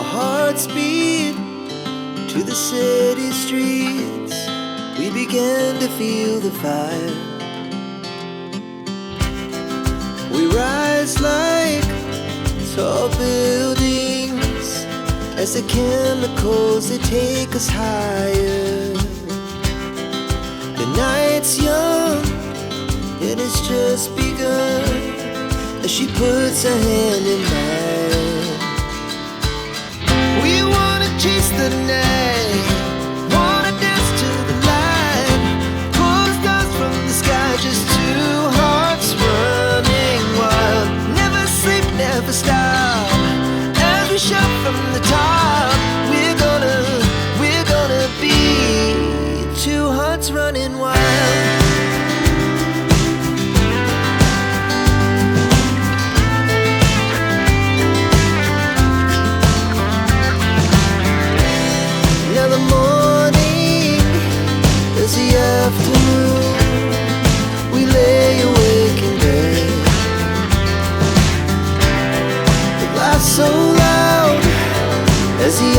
Our hearts beat to the city streets. We began to feel the fire. We rise like tall buildings as the chemicals, they take us higher. The night's young, it has just begun, as she puts her hand in mine. We wanna chase the night, wanna dance to the light, pull the stars from the sky, just two hearts running wild. Never sleep, never stop, as we shout from the top. We're gonna be two hearts running wild. Now the morning is the afternoon. We lay awake in bed. The laughs so loud as the